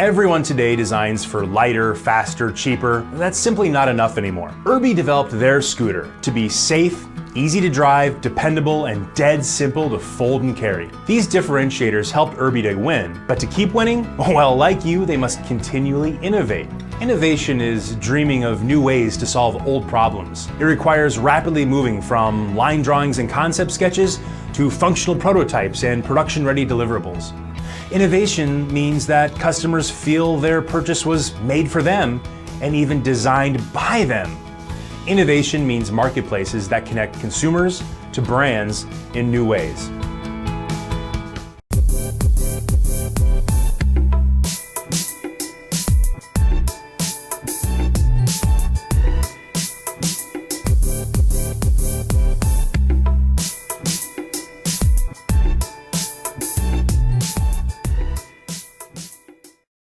Everyone today designs for lighter, faster, cheaper. That's simply not enough anymore. URB-E developed their scooter to be safe, easy to drive, dependable, and dead simple to fold and carry. These differentiators helped URB-E to win, but to keep winning, well, like you, they must continually innovate. Innovation is dreaming of new ways to solve old problems. It requires rapidly moving from line drawings and concept sketches to functional prototypes and production-ready deliverables. Innovation means that customers feel their purchase was made for them and even designed by them. Innovation means marketplaces that connect consumers to brands in new ways.